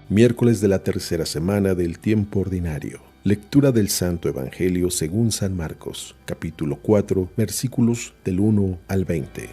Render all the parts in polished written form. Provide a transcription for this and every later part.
Miércoles de la tercera semana del tiempo ordinario. Lectura del Santo Evangelio según San Marcos, capítulo 4, versículos del 1 al 20.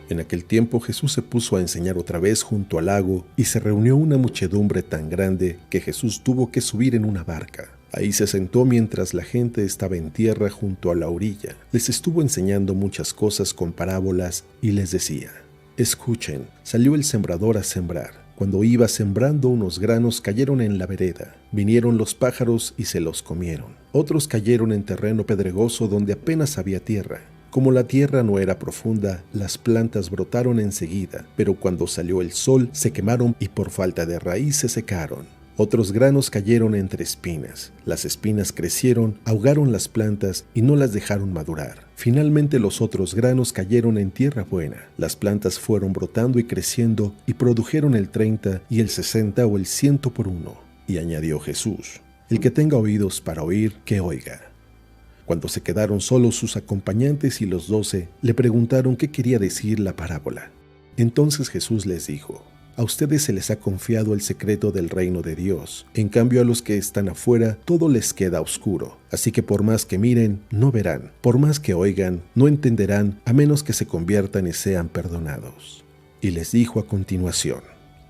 En aquel tiempo Jesús se puso a enseñar otra vez junto al lago y se reunió una muchedumbre tan grande que Jesús tuvo que subir en una barca. Ahí se sentó mientras la gente estaba en tierra junto a la orilla. Les estuvo enseñando muchas cosas con parábolas y les decía: Escuchen, salió el sembrador a sembrar. Cuando iba sembrando, unos granos cayeron en la vereda. Vinieron los pájaros y se los comieron. Otros cayeron en terreno pedregoso donde apenas había tierra. Como la tierra no era profunda, las plantas brotaron enseguida, pero cuando salió el sol se quemaron y por falta de raíz se secaron. Otros granos cayeron entre espinas. Las espinas crecieron, ahogaron las plantas y no las dejaron madurar. Finalmente los otros granos cayeron en tierra buena. Las plantas fueron brotando y creciendo y produjeron el 30 y el 60 o el 100 por uno. Y añadió Jesús: El que tenga oídos para oír, que oiga. Cuando se quedaron solos sus acompañantes y los 12, le preguntaron qué quería decir la parábola. Entonces Jesús les dijo: A ustedes se les ha confiado el secreto del reino de Dios. En cambio, a los que están afuera, todo les queda oscuro. Así que por más que miren, no verán. Por más que oigan, no entenderán, a menos que se conviertan y sean perdonados. Y les dijo a continuación: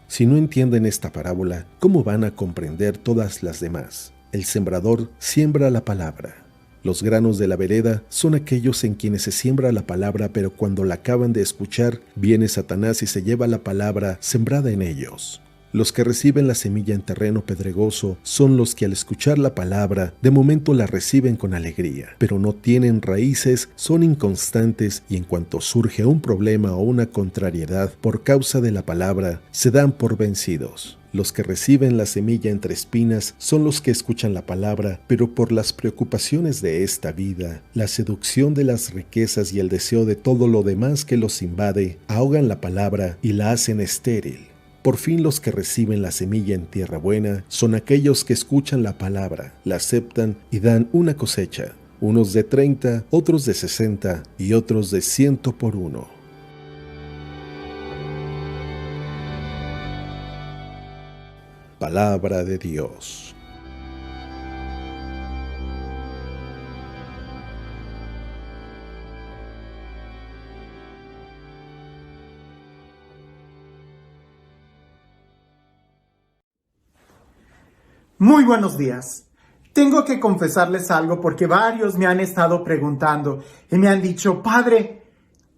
Si no entienden esta parábola, ¿cómo van a comprender todas las demás? El sembrador siembra la palabra. Los granos de la vereda son aquellos en quienes se siembra la palabra, pero cuando la acaban de escuchar, viene Satanás y se lleva la palabra sembrada en ellos. Los que reciben la semilla en terreno pedregoso son los que al escuchar la palabra, de momento la reciben con alegría, pero no tienen raíces, son inconstantes y en cuanto surge un problema o una contrariedad por causa de la palabra, se dan por vencidos. Los que reciben la semilla entre espinas son los que escuchan la palabra, pero por las preocupaciones de esta vida, la seducción de las riquezas y el deseo de todo lo demás que los invade, ahogan la palabra y la hacen estéril. Por fin los que reciben la semilla en tierra buena son aquellos que escuchan la palabra, la aceptan y dan una cosecha, unos de 30, otros de 60 y otros de 100 por uno. Palabra de Dios. Muy buenos días. Tengo que confesarles algo porque varios me han estado preguntando y me han dicho: Padre,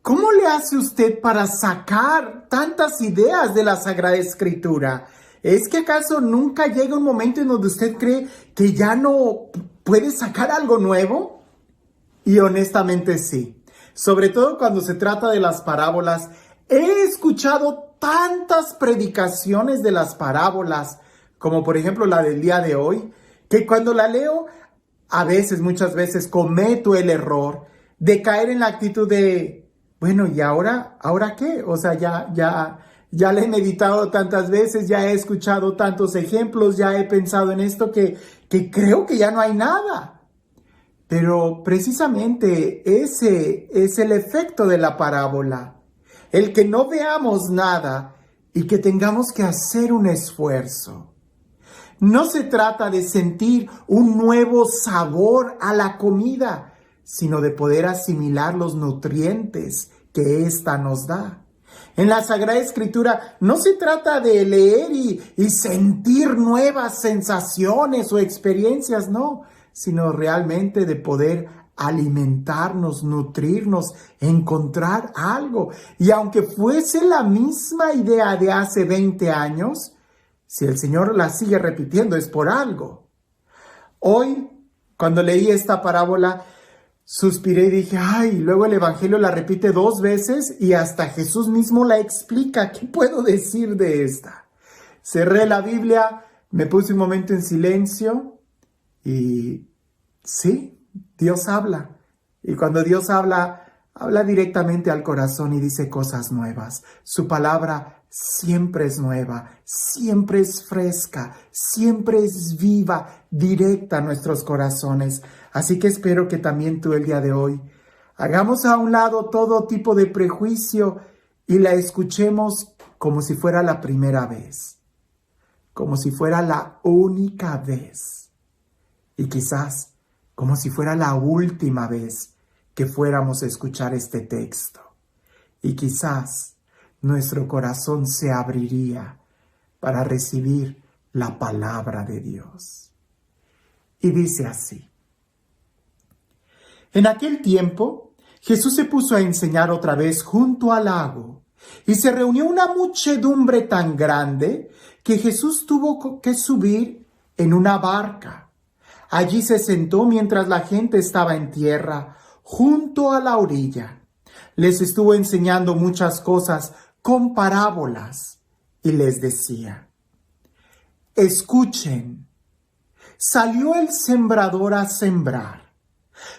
¿cómo le hace usted para sacar tantas ideas de la Sagrada Escritura? ¿Es que acaso nunca llega un momento en donde usted cree que ya no puede sacar algo nuevo? Y honestamente sí. Sobre todo cuando se trata de las parábolas. He escuchado tantas predicaciones de las parábolas, como por ejemplo la del día de hoy, que cuando la leo, muchas veces cometo el error de caer en la actitud de, bueno, ¿y ahora qué? O sea, ya la he meditado tantas veces, ya he escuchado tantos ejemplos, ya he pensado en esto que creo que ya no hay nada. Pero precisamente ese es el efecto de la parábola. El que no veamos nada y que tengamos que hacer un esfuerzo. No se trata de sentir un nuevo sabor a la comida, sino de poder asimilar los nutrientes que ésta nos da. En la Sagrada Escritura no se trata de leer y sentir nuevas sensaciones o experiencias, no, sino realmente de poder alimentarnos, nutrirnos, encontrar algo. Y aunque fuese la misma idea de hace 20 años, si el Señor la sigue repitiendo es por algo. Hoy, cuando leí esta parábola, suspiré y dije, luego el Evangelio la repite 2 veces y hasta Jesús mismo la explica. ¿Qué puedo decir de esta? Cerré la Biblia, me puse un momento en silencio y sí, Dios habla. Y cuando Dios habla directamente al corazón y dice cosas nuevas. Su palabra siempre es nueva, siempre es fresca, siempre es viva, directa a nuestros corazones. Así que espero que también tú el día de hoy hagamos a un lado todo tipo de prejuicio y la escuchemos como si fuera la primera vez, como si fuera la única vez, y quizás como si fuera la última vez que fuéramos a escuchar este texto. Y quizás nuestro corazón se abriría para recibir la palabra de Dios. Y dice así: en aquel tiempo, Jesús se puso a enseñar otra vez junto al lago, y se reunió una muchedumbre tan grande que Jesús tuvo que subir en una barca. Allí se sentó mientras la gente estaba en tierra, junto a la orilla. Les estuvo enseñando muchas cosas con parábolas y les decía: escuchen, salió el sembrador a sembrar.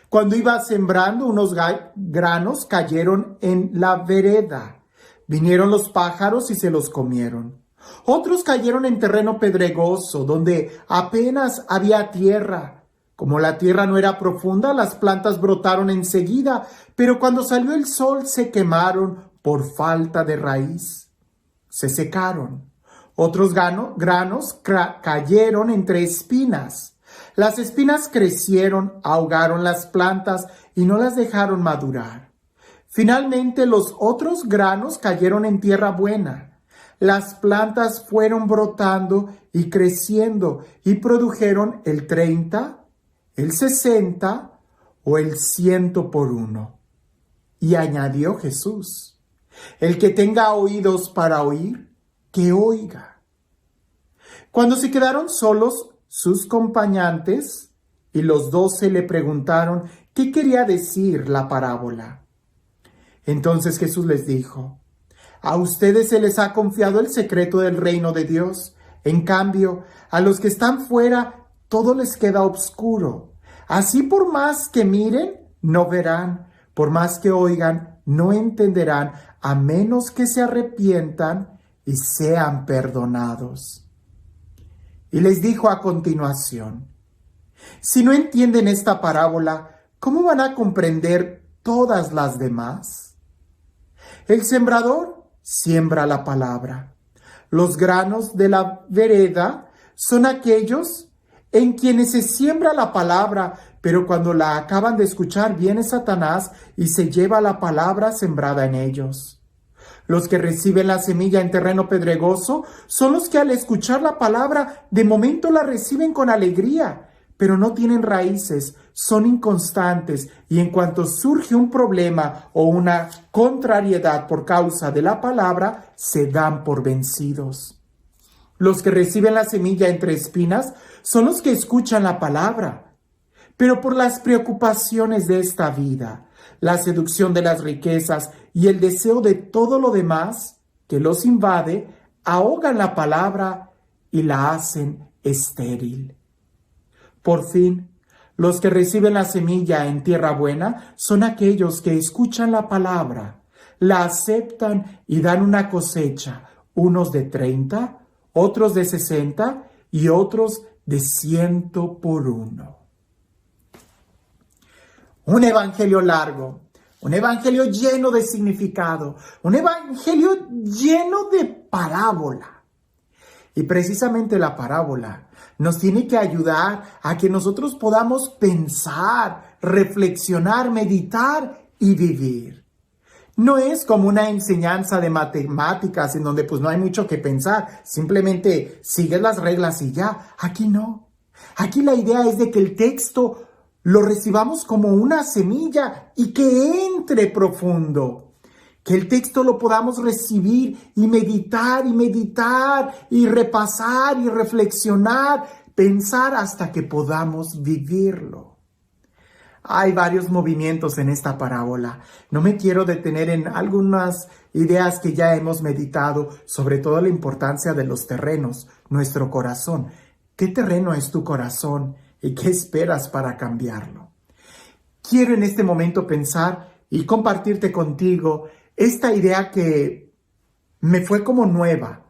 Cuando iba sembrando, unos granos cayeron en la vereda. Vinieron los pájaros y se los comieron. Otros cayeron en terreno pedregoso, donde apenas había tierra. Como la tierra no era profunda, las plantas brotaron enseguida, pero cuando salió el sol se quemaron por falta de raíz. Se secaron. Otros granos cayeron entre espinas. Las espinas crecieron, ahogaron las plantas y no las dejaron madurar. Finalmente los otros granos cayeron en tierra buena. Las plantas fueron brotando y creciendo y produjeron el 30, el 60 o el 100 por uno. Y añadió Jesús: el que tenga oídos para oír, que oiga. Cuando se quedaron solos, sus acompañantes y los 12 le preguntaron qué quería decir la parábola. Entonces Jesús les dijo: a ustedes se les ha confiado el secreto del reino de Dios. En cambio, a los que están fuera, todo les queda oscuro. Así, por más que miren, no verán. Por más que oigan, no entenderán, a menos que se arrepientan y sean perdonados. Y les dijo a continuación: si no entienden esta parábola, ¿cómo van a comprender todas las demás? El sembrador siembra la palabra. Los granos de la vereda son aquellos en quienes se siembra la palabra, pero cuando la acaban de escuchar viene Satanás y se lleva la palabra sembrada en ellos. Los que reciben la semilla en terreno pedregoso son los que al escuchar la palabra de momento la reciben con alegría, pero no tienen raíces, son inconstantes y en cuanto surge un problema o una contrariedad por causa de la palabra, se dan por vencidos. Los que reciben la semilla entre espinas son los que escuchan la palabra, pero por las preocupaciones de esta vida, la seducción de las riquezas y el deseo de todo lo demás que los invade, ahogan la palabra y la hacen estéril. Por fin, los que reciben la semilla en tierra buena son aquellos que escuchan la palabra, la aceptan y dan una cosecha, unos de 30, otros de 60 y otros de 100 por uno. Un evangelio largo, un evangelio lleno de significado, un evangelio lleno de parábola. Y precisamente la parábola nos tiene que ayudar a que nosotros podamos pensar, reflexionar, meditar y vivir. No es como una enseñanza de matemáticas en donde pues no hay mucho que pensar, simplemente sigues las reglas y ya. Aquí no. Aquí la idea es de que el texto lo recibamos como una semilla y que entre profundo. Que el texto lo podamos recibir y meditar y repasar y reflexionar, pensar hasta que podamos vivirlo. Hay varios movimientos en esta parábola. No me quiero detener en algunas ideas que ya hemos meditado, sobre todo la importancia de los terrenos, nuestro corazón. ¿Qué terreno es tu corazón y qué esperas para cambiarlo? Quiero en este momento pensar y compartirte contigo esta idea que me fue como nueva.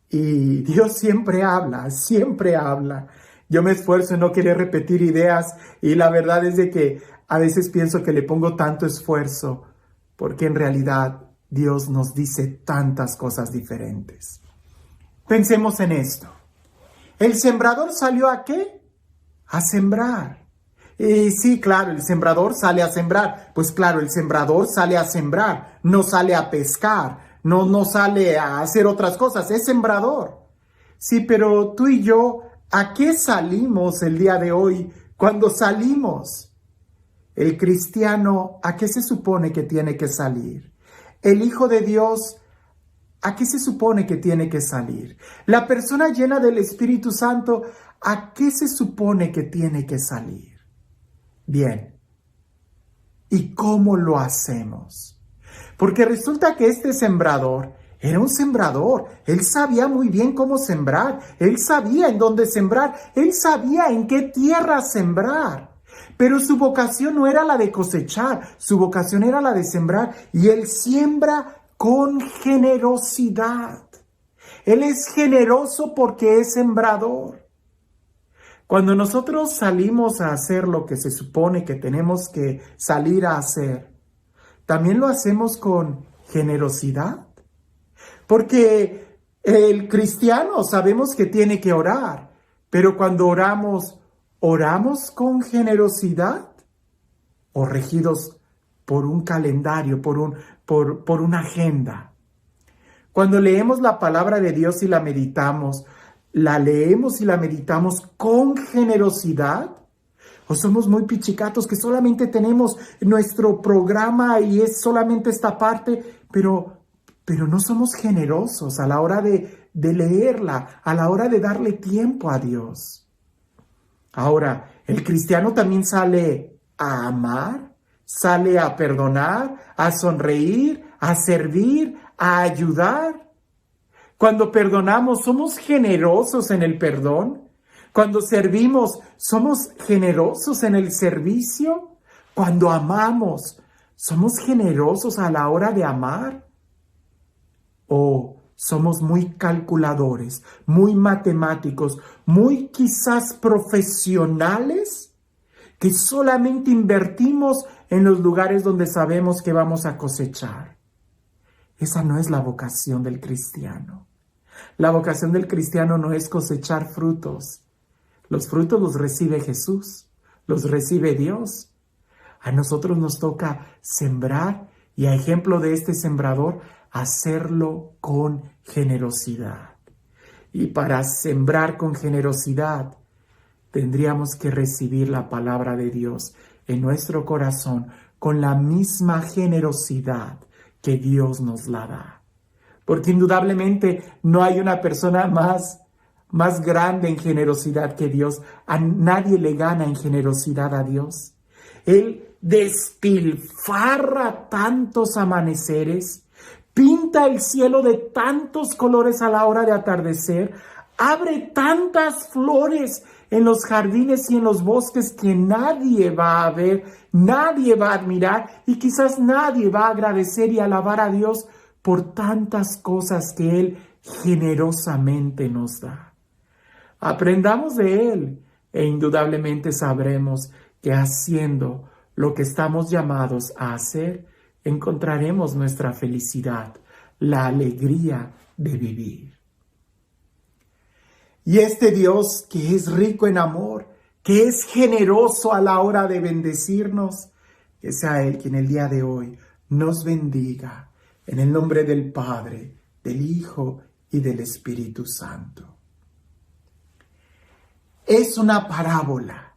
Y Dios siempre habla, siempre habla. Yo me esfuerzo en no querer repetir ideas y la verdad es de que a veces pienso que le pongo tanto esfuerzo porque en realidad Dios nos dice tantas cosas diferentes. Pensemos en esto. ¿El sembrador salió a qué? A sembrar. Y sí, claro, el sembrador sale a sembrar. Pues claro, el sembrador sale a sembrar, no sale a pescar, no sale a hacer otras cosas, es sembrador. Sí, pero tú y yo, ¿a qué salimos el día de hoy cuando salimos? El cristiano, ¿a qué se supone que tiene que salir? El Hijo de Dios, ¿a qué se supone que tiene que salir? La persona llena del Espíritu Santo, ¿a qué se supone que tiene que salir? Bien, ¿y cómo lo hacemos? Porque resulta que este sembrador era un sembrador. Él sabía muy bien cómo sembrar. Él sabía en dónde sembrar. Él sabía en qué tierra sembrar. Pero su vocación no era la de cosechar. Su vocación era la de sembrar. Y él siembra con generosidad. Él es generoso porque es sembrador. Cuando nosotros salimos a hacer lo que se supone que tenemos que salir a hacer, también lo hacemos con generosidad. Porque el cristiano sabemos que tiene que orar, pero cuando oramos, ¿oramos con generosidad o regidos por un calendario, por una agenda? Cuando leemos la palabra de Dios y la meditamos, ¿la leemos y la meditamos con generosidad? ¿O somos muy pichicatos que solamente tenemos nuestro programa y es solamente esta parte, pero no somos generosos a la hora de leerla, a la hora de darle tiempo a Dios? Ahora, el cristiano también sale a amar, sale a perdonar, a sonreír, a servir, a ayudar. Cuando perdonamos, ¿somos generosos en el perdón? Cuando servimos, ¿somos generosos en el servicio? Cuando amamos, ¿somos generosos a la hora de amar? ¿O somos muy calculadores, muy matemáticos, muy quizás profesionales, que solamente invertimos en los lugares donde sabemos que vamos a cosechar? Esa no es la vocación del cristiano. La vocación del cristiano no es cosechar frutos. Los frutos los recibe Jesús, los recibe Dios. A nosotros nos toca sembrar y, a ejemplo de este sembrador, hacerlo con generosidad. Y para sembrar con generosidad, tendríamos que recibir la palabra de Dios en nuestro corazón con la misma generosidad que Dios nos la da. Porque indudablemente no hay una persona más grande en generosidad que Dios. A nadie le gana en generosidad a Dios. Él despilfarra tantos amaneceres, pinta el cielo de tantos colores a la hora de atardecer, abre tantas flores en los jardines y en los bosques que nadie va a ver, nadie va a admirar y quizás nadie va a agradecer y alabar a Dios por tantas cosas que Él generosamente nos da. Aprendamos de Él e indudablemente sabremos que haciendo lo que estamos llamados a hacer, encontraremos nuestra felicidad, la alegría de vivir. Y este Dios que es rico en amor, que es generoso a la hora de bendecirnos, que sea Él quien el día de hoy nos bendiga en el nombre del Padre, del Hijo y del Espíritu Santo. Es una parábola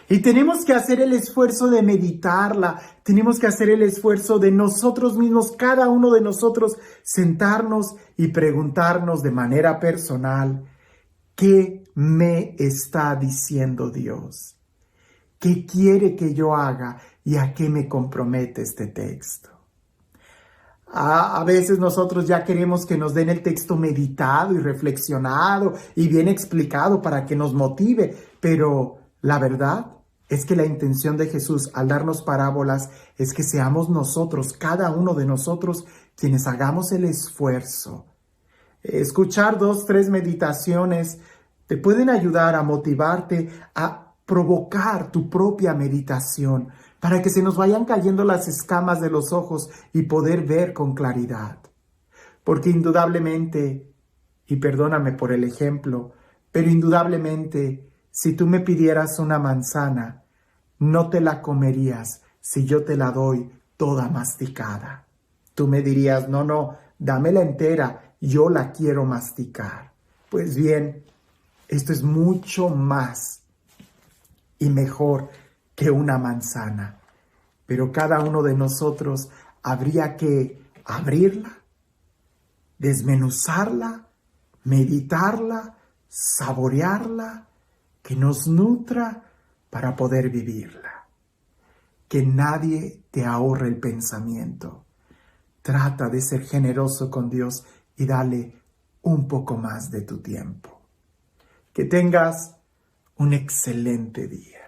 y tenemos que hacer el esfuerzo de meditarla, tenemos que hacer el esfuerzo de nosotros mismos, cada uno de nosotros, sentarnos y preguntarnos de manera personal, ¿qué me está diciendo Dios? ¿Qué quiere que yo haga y a qué me compromete este texto? A veces nosotros ya queremos que nos den el texto meditado y reflexionado y bien explicado para que nos motive, pero la verdad es que la intención de Jesús al darnos parábolas es que seamos nosotros, cada uno de nosotros, quienes hagamos el esfuerzo. Escuchar 2, 3 meditaciones te pueden ayudar a motivarte a provocar tu propia meditación para que se nos vayan cayendo las escamas de los ojos y poder ver con claridad. Porque indudablemente, y perdóname por el ejemplo, pero indudablemente, si tú me pidieras una manzana, no te la comerías si yo te la doy toda masticada. Tú me dirías, no, dámela entera, yo la quiero masticar. Pues bien, esto es mucho más y mejor que una manzana. Pero cada uno de nosotros habría que abrirla, desmenuzarla, meditarla, saborearla, que nos nutra para poder vivirla. Que nadie te ahorre el pensamiento. Trata de ser generoso con Dios y dale un poco más de tu tiempo. Que tengas un excelente día.